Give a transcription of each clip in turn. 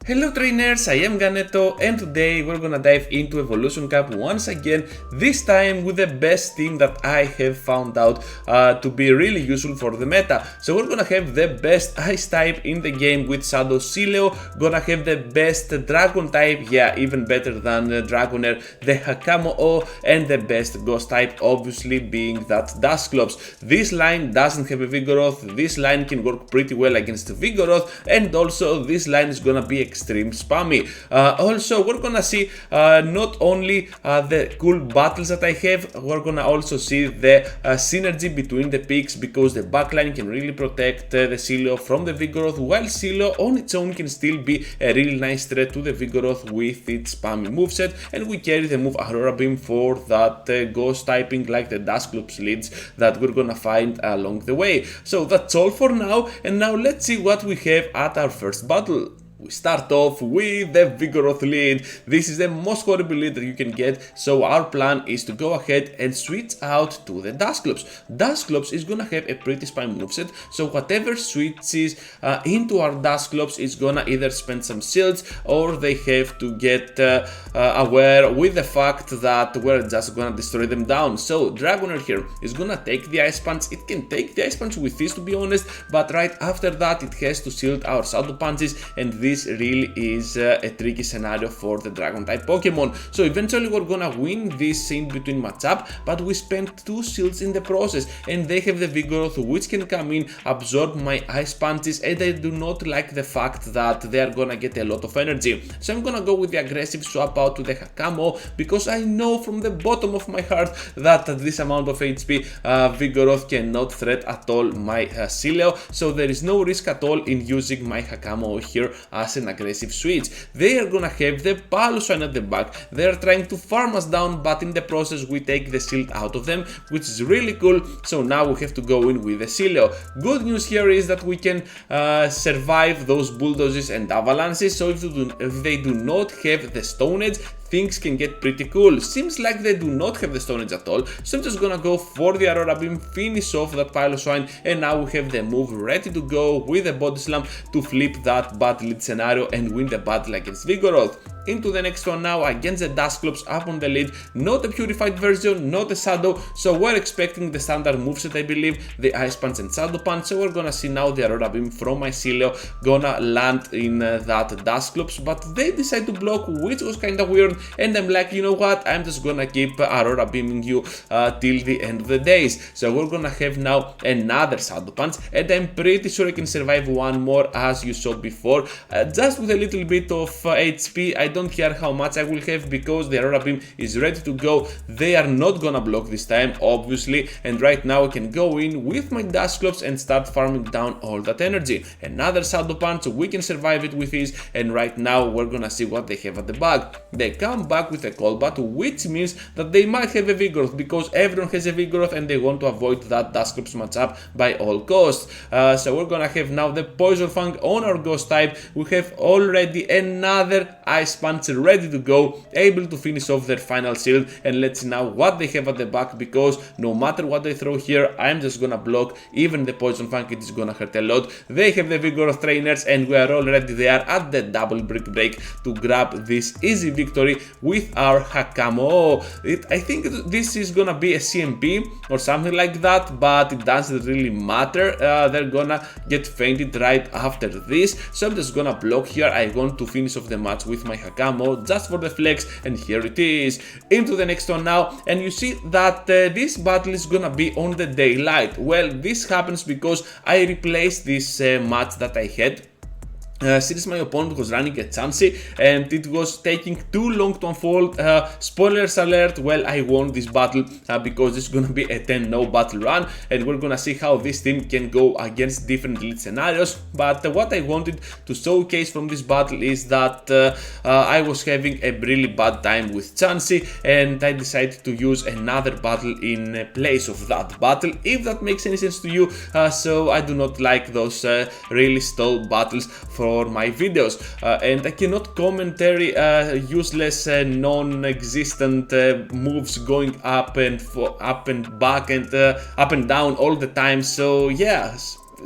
Hello trainers, I am Ganeto and today we're gonna dive into Evolution Cup once again, this time with the best team that I have found out to be really useful for the meta. So we're gonna have the best Ice type in the game with Shadow Sealeo, gonna have the best Dragon type, yeah, even better than Dragonair, the Hakamo-O, and the best Ghost type obviously being that Dusclops. This line doesn't have a Vigoroth, this line can work pretty well against Vigoroth, and also this line is gonna be extreme spammy. Also we're gonna see not only the cool battles that I have, we're gonna also see the synergy between the picks, because the backline can really protect the Sealeo from the Vigoroth, while Sealeo on its own can still be a really nice threat to the Vigoroth with its spammy moveset, and we carry the move Aurora Beam for that ghost typing like the Dusclops leads that we're gonna find along the way. So that's all for now, and now let's see what we have at our first battle. We start off with the Vigoroth lead. This is the most horrible lead that you can get, so our plan is to go ahead and switch out to the Dusclops. Dusclops is gonna have a pretty spammy moveset, so whatever switches into our Dusclops is gonna either spend some shields or they have to get aware with the fact that we're just gonna destroy them down. So Dragonair here is gonna take the Ice Punch. It can take the Ice Punch with this, to be honest, but right after that it has to shield our Shadow Punches, and this really is a tricky scenario for the Dragon type Pokemon. So eventually we're gonna win this in between matchup, but we spent 2 shields in the process, and they have the Vigoroth which can come in, absorb my Ice Punches, and I do not like the fact that they are gonna get a lot of energy. So I'm gonna go with the aggressive swap out to the Hakamo, because I know from the bottom of my heart that at this amount of HP Vigoroth cannot threat at all my Sealeo, so there is no risk at all in using my Hakamo here as an aggressive switch. They are gonna have the Piloswine at the back. They are trying to farm us down, but in the process we take the shield out of them, which is really cool. So now we have to go in with the Sealeo. Good news here is that we can survive those bulldozes and avalanches, so if they do not have the Stone Edge, things can get pretty cool. Seems like they do not have the Stone Edge at all, so I'm just gonna go for the Aurora Beam, finish off that Piloswine, and now we have the move ready to go with the Body Slam to flip that bad lead scenario and win the battle against Vigoroth. Into the next one now against the Dusclops up on the lead, not a purified version, not a Shadow, so we're expecting the standard moveset, I believe, the Ice Punch and Shadow Punch. So we're gonna see now the Aurora Beam from my Sealeo gonna land in that Dusclops, but they decide to block, which was kinda weird, and I'm like, you know what, I'm just gonna keep Aurora Beaming you till the end of the days. So we're gonna have now another Shadow Punch, and I'm pretty sure I can survive one more, as you saw before, just with a little bit of HP. I don't care how much I will have, because the Aurora Beam is ready to go. They are not gonna block this time, obviously, and right now I can go in with my Dusclops and start farming down all that energy. Another Shadow Punch, we can survive it with ease, and right now we're gonna see what they have at the back. They come back with a Golbat, which means that they might have a Vigoroth, because everyone has a Vigoroth and they want to avoid that Dusclops matchup by all costs. So we're gonna have now the Poison Fang on our Ghost type. We have already another Ice Punch ready to go, able to finish off their final shield, and let's see now what they have at the back, because no matter what they throw here, I'm just gonna block. Even the Poison Fang, it is gonna hurt a lot. They have the Vigoroth trainers, and we are already there at the double brick break to grab this easy victory with our Hakamo-O. I think this is gonna be a CMP or something like that, but it doesn't really matter. They're gonna get fainted right after this, so I'm just gonna block here. I want to finish off the match with my Hakamo just for the flex, and here it is. Into the next one now, and you see that this battle is gonna be on the daylight. Well, this happens because I replaced this match that I had. Since my opponent was running a Chansey and it was taking too long to unfold. Spoilers alert, well, I won this battle because this is gonna be a 10-0 battle run, and we're gonna see how this team can go against different lead scenarios. But what I wanted to showcase from this battle is that I was having a really bad time with Chansey, and I decided to use another battle in place of that battle, if that makes any sense to you. So I do not like those really stall battles for my videos, and I cannot commentary useless non-existent moves going up and back and up and down all the time. So yeah,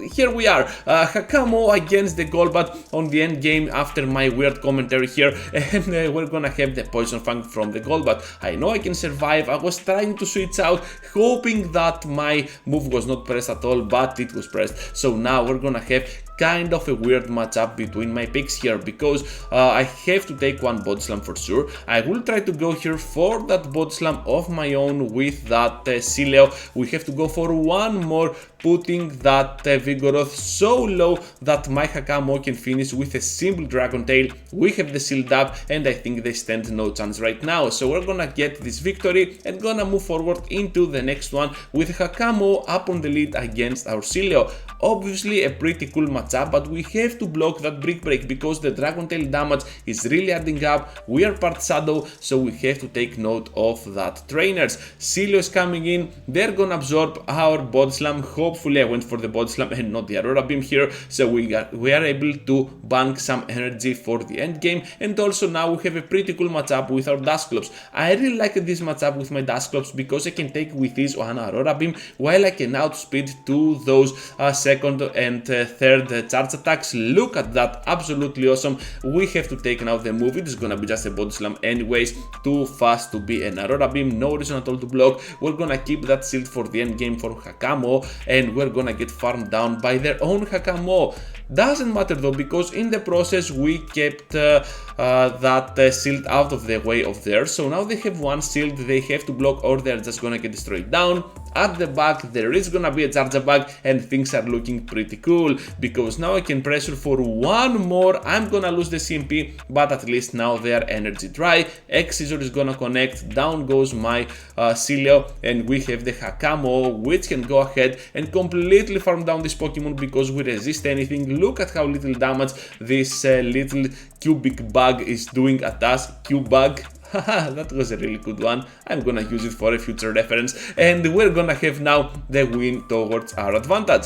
here we are, Hakamo against the Golbat on the end game after my weird commentary here, and we're gonna have the Poison Fang from the Golbat. I know I can survive. I was trying to switch out, hoping that my move was not pressed at all, but it was pressed. So now we're gonna have kind of a weird matchup between my picks here, because I have to take one Body Slam for sure. I will try to go here for that Body Slam of my own with that Sealeo. We have to go for one more, putting that Vigoroth so low that my Hakamo can finish with a simple Dragon Tail. We have the Shield up, and I think they stand no chance right now. So we're gonna get this victory and gonna move forward into the next one with Hakamo up on the lead against our Sealeo. Obviously a pretty cool matchup, but we have to block that Brick Break because the Dragon Tail damage is really adding up. We are part Shadow, so we have to take note of that. Trainers, Sealeo is coming in, they're gonna absorb our Body Slam. Hopefully I went for the Body Slam and not the Aurora Beam here, so we are able to bank some energy for the end game. And also now we have a pretty cool matchup with our Dusclops. I really like this matchup with my Dusclops because I can take with this one Aurora Beam while I can outspeed to those second and third charge attacks. Look at that, absolutely awesome. We have to take now the move. It is gonna be just a Body Slam anyways, too fast to be an Aurora Beam, no reason at all to block. We're gonna keep that shield for the end game for Hakamo, and we're gonna get farmed down by their own Hakamo. Doesn't matter though, because in the process we kept that shield out of the way of theirs. So now they have one shield they have to block, or they're just gonna get destroyed down. At the back there is gonna be a charger bug, and things are looking pretty cool because now I can pressure for one more. I'm gonna lose the CMP, but at least now they are energy dry. X-Scissor is gonna connect, down goes my Sealeo, and we have the Hakamo, which can go ahead and completely farm down this Pokemon because we resist anything. Look at how little damage this little cubic bug is doing at us. Cube bug. That was a really good one. I'm gonna use it for a future reference, and we're gonna have now the win towards our advantage.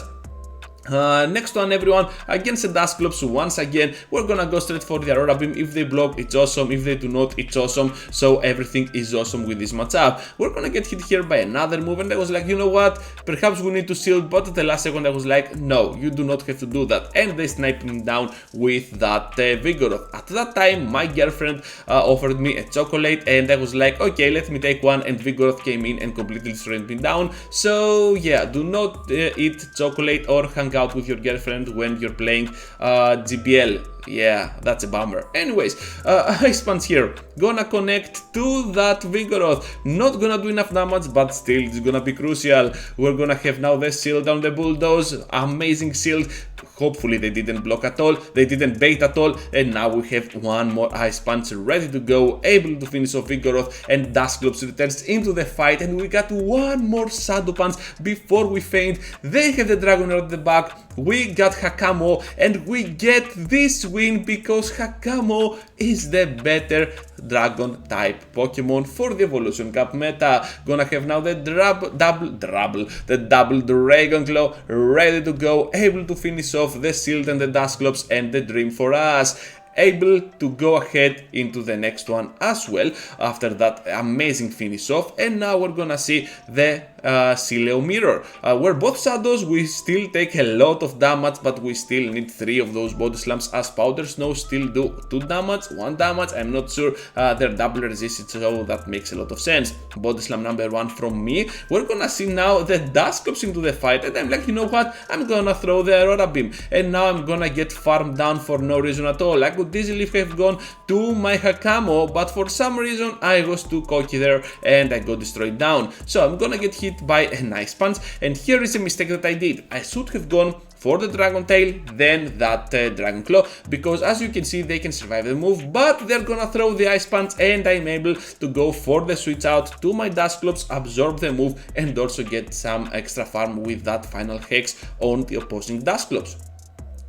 Next one, everyone, against the Dusclops. Once again, we're gonna go straight for the Aurora Beam. If they block, it's awesome. If they do not, it's awesome. So everything is awesome with this matchup. We're gonna get hit here by another move, and I was like, you know what, perhaps we need to shield, but at the last second I was like, no, you do not have to do that, and they sniped me down with that Vigoroth. At that time my girlfriend offered me a chocolate, and I was like, okay, let me take one, and Vigoroth came in and completely destroyed me down. So yeah, do not eat chocolate or hang out with your girlfriend when you're playing GBL. Yeah, that's a bummer. Anyways, Ice Punch here, gonna connect to that Vigoroth. Not gonna do enough damage, but still it's gonna be crucial. We're gonna have now the shield on the Bulldoze. Amazing shield. Hopefully they didn't block at all, they didn't bait at all, and now we have one more Ice Punch ready to go, able to finish off Vigoroth, and Dusclops returns into the fight, and we got one more Shadow Punch before we faint. They have the Dragonair at the back, we got Hakamo, and we get this win because Hakamo is the better Dragon type Pokemon for the Evolution Cup meta. Gonna have now the double Dragon Claw ready to go, able to finish off the Shield and the Dusclops, and the dream for us. Able to go ahead into the next one as well after that amazing finish off. And now we're gonna see the Sealeo mirror. We're both shadows, we still take a lot of damage, but we still need 3 of those body slams, as Powder Snow still do 2 damage, 1 damage, I'm not sure. They're double resisted, so that makes a lot of sense. Body slam number 1 from me. We're gonna see now the Dusclops into the fight, and I'm like, you know what, I'm gonna throw the Aurora Beam, and now I'm gonna get farmed down for no reason at all. I could easily have gone to my Hakamo, but for some reason I was too cocky there and I got destroyed down. So I'm gonna get hit by a nice punch, and here is a mistake that I did. I should have gone for the Dragon Tail, then that Dragon Claw, because as you can see they can survive the move, but they're gonna throw the Ice Punch, and I'm able to go for the switch out to my Dusclops, absorb the move, and also get some extra farm with that final Hex on the opposing Dusclops.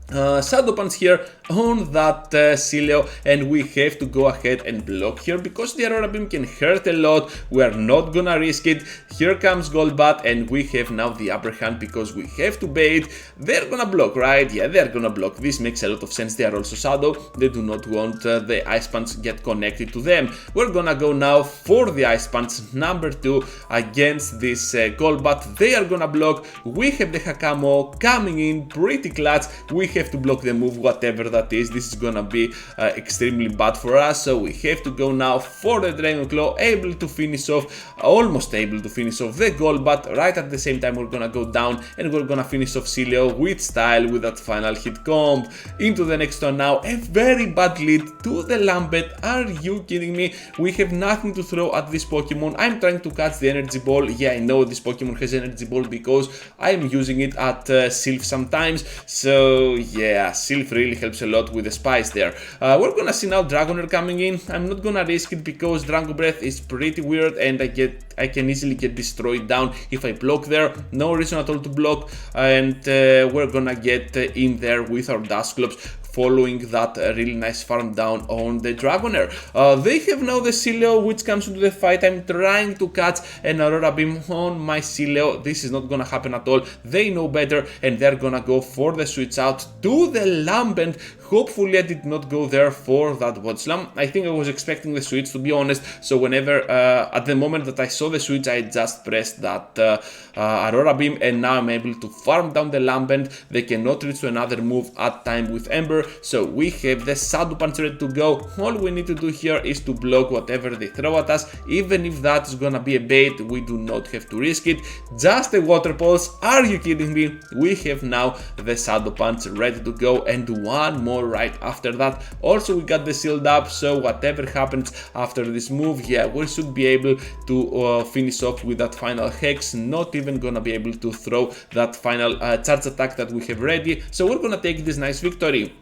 Shadow Punch here on that Sealeo, and we have to go ahead and block here because the Aurora Beam can hurt a lot. We are not gonna risk it. Here comes Golbat, and we have now the upper hand because we have to bait. They're gonna block, right? Yeah, they're gonna block. This makes a lot of sense. They are also Shadow. They do not want the Ice Punch get connected to them. We're gonna go now for the Ice Punch number 2 against this Golbat. They are gonna block. We have the Hakamo coming in pretty clutch. We have to block the move, whatever that is. This is gonna be extremely bad for us, so we have to go now for the Dragon Claw, able to finish off, almost able to finish off the Golbat. Right at the same time, we're gonna go down and we're gonna finish off Sealeo with style, with that final hit comb. Into the next one now, a very bad lead to the Lambent. Are you kidding me? We have nothing to throw at this Pokemon. I'm trying to catch the Energy Ball. Yeah, I know this Pokemon has Energy Ball because I'm using it at Sylph sometimes, so yeah, Sylph really helps a lot with the spice there. We're gonna see now Dragonair coming in. I'm not gonna risk it because Dragon Breath is pretty weird and I can easily get destroyed down if I block there. No reason at all to block, and we're gonna get in there with our Dusclops, following that really nice farm down on the Dragonair. They have now the Sealeo, which comes into the fight. I'm trying to catch an Aurora Beam on my Sealeo. This is not gonna happen at all. They know better, and they're gonna go for the switch out to the Lambent. Hopefully I did not go there for that Body Slam. I think I was expecting the switch, to be honest, so whenever, at the moment that I saw the switch, I just pressed that Aurora Beam, and now I'm able to farm down the Lambent. They cannot reach to another move at time with Ember, so we have the Shadow Punch ready to go. All we need to do here is to block whatever they throw at us. Even if that is gonna be a bait, we do not have to risk it. Just a Water Pulse. Are you kidding me? We have now the Shadow Punch ready to go, and one more right after that. Also, we got the Sealed Up, so whatever happens after this move, yeah, we should be able to finish off with that final Hex. Not even gonna be able to throw that final charge attack that we have ready, so we're gonna take this nice victory.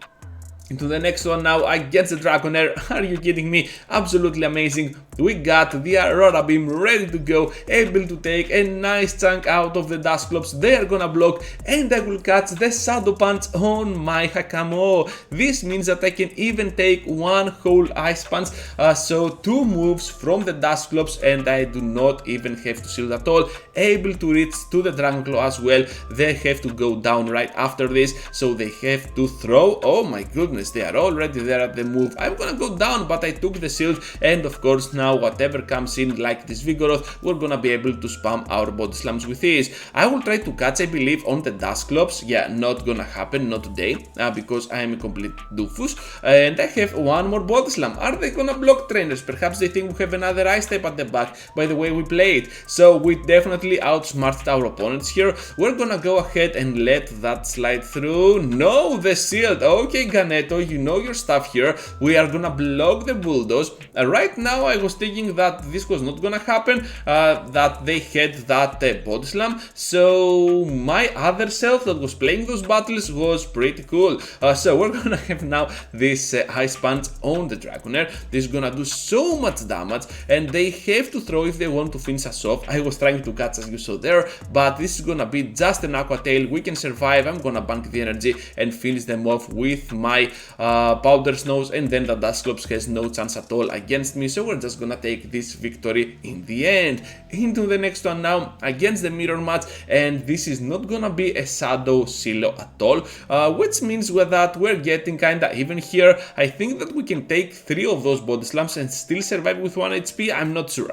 Into the next one now against the Dragonair. Are you kidding me? Absolutely amazing. We got the Aurora Beam ready to go, able to take a nice chunk out of the Dusclops. They are gonna block, and I will catch the Shadow Punch on my Hakamo-O. This means that I can even take one whole Ice Punch, so 2 moves from the Dusclops, and I do not even have to shield at all. Able to reach to the Dragon Claw as well. They have to go down right after this, so they have to throw. Oh my goodness, they are already there at the move. I'm gonna go down, but I took the shield, and of course now whatever comes in, like this Vigoroth, we're gonna be able to spam our Body Slams with ease. I will try to catch, I believe, on the Dusclops. Yeah, not gonna happen, not today, because I am a complete doofus, and I have one more Body Slam. Are they gonna block, trainers? Perhaps they think we have another Ice type at the back by the way we play it. So we definitely outsmarted our opponents here. We're gonna go ahead and let that slide through. No, the shield. Okay, Ganeto, you know your stuff here. We are gonna block the Bulldoze. Right now I was thinking that this was not gonna happen, that they had that Body Slam, so my other self that was playing those battles was pretty cool. So we're gonna have now this Ice Punch on the Dragonair. This is gonna do so much damage, and they have to throw if they want to finish us off. I was trying to catch, as you saw there, but this is gonna be just an Aqua Tail. We can survive. I'm gonna bank the energy and finish them off with my Powder Snows, and then the Dusclops has no chance at all against me, so we're just gonna take this victory in the end. Into the next one now against the mirror match, and this is not gonna be a Shadow Sealeo at all, which means that we're getting kinda even here. I think that we can take 3 of those Body Slams and still survive with 1 HP. I'm not sure.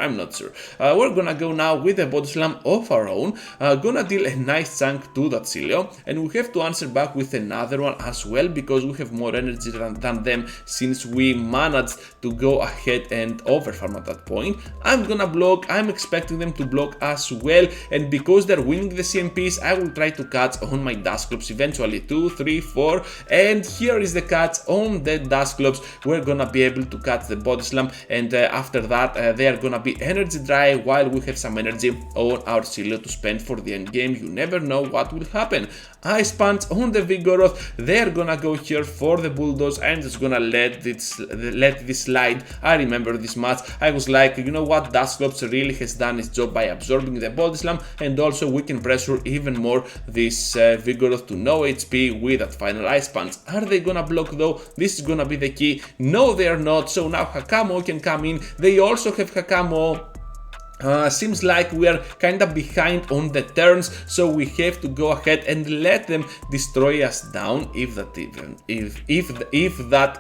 We're gonna go now with a Body Slam of our own, gonna deal a nice chunk to that Sealeo, and we have to answer back with another one as well because we have more energy than them, since we managed to go ahead and overfarm at that point. I'm gonna block. I'm expecting them to block as well, and because they're winning the CMPs, I will try to catch on my Dusclops eventually. 2, 3, 4, and here is the catch on the Dusclops. We're gonna be able to catch the Body Slam, and after that they are gonna be energy dry while we have some energy on our Sealeo to spend for the end game. You never know what will happen. Ice Punch on the Vigoroth. They're gonna go here for the Bulldoze. I'm just gonna let this slide. I remember this match. I was like, you know what, Dusclops really has done its job by absorbing the Body Slam, and also we can pressure even more this Vigoroth to no HP with that final Ice Punch. Are they gonna block though? This is gonna be the key. No, they are not. So now Hakamo can come in. They also have Hakamo. Seems like we are kinda behind on the turns, so we have to go ahead and let them destroy us down, if that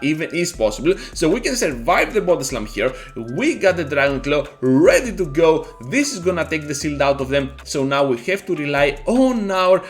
even is possible. So we can survive the Body Slam here. We got the Dragon Claw ready to go. This is gonna take the shield out of them, so now we have to rely on our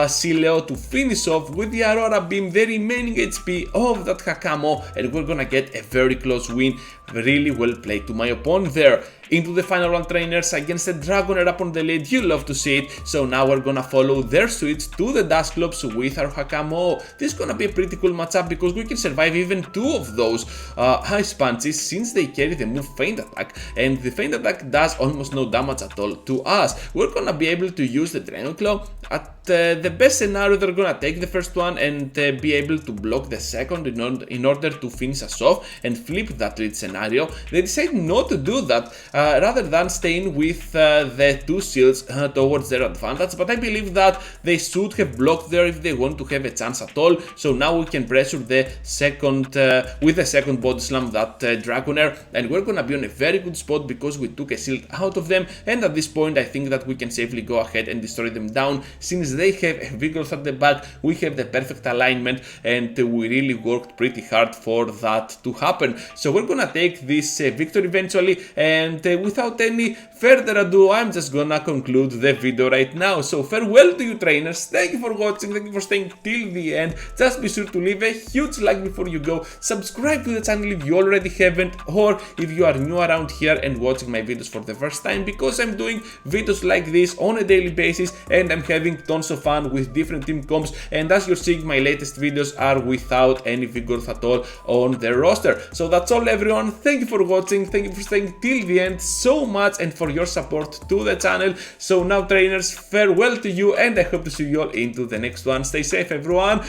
Sealeo to finish off with the Aurora Beam the remaining HP of that Hakamo, and we're gonna get a very close win. Really well played to my opponent there. Into the final round, trainers, against the Dragonair up on the lead. You love to see it. So now we're gonna follow their switch to the Dusclops with our Hakamo-O. This is gonna be a pretty cool matchup because we can survive even two of those Ice Punches since they carry the move Feint Attack, and the Feint Attack does almost no damage at all to us. We're gonna be able to use the Dragon Claw. At the best scenario, they're gonna take the first one and be able to block the second in order to finish us off and flip that lead scenario. They decide not to do that, rather than staying with the two shields towards their advantage, but I believe that they should have blocked there if they want to have a chance at all. So now we can pressure the second with the second Body Slam that Dragonair, and we're gonna be on a very good spot because we took a shield out of them, and at this point I think that we can safely go ahead and destroy them down. Since they have a Vigoroth at the back, we have the perfect alignment, and we really worked pretty hard for that to happen. So we're gonna take this victory eventually, and without any further ado, I'm just gonna conclude the video right now. So farewell to you, trainers. Thank you for watching, thank you for staying till the end. Just be sure to leave a huge like before you go. Subscribe to the channel if you already haven't, or if you are new around here and watching my videos for the first time, because I'm doing videos like this on a daily basis and I'm having tons of fun with different team comps, and as you're seeing, my latest videos are without any Vigoroth at all on the roster. So that's all, everyone. Thank you for watching, thank you for staying till the end so much, and for your support to the channel. So now, trainers, farewell to you, and I hope to see you all into the next one. Stay safe, everyone.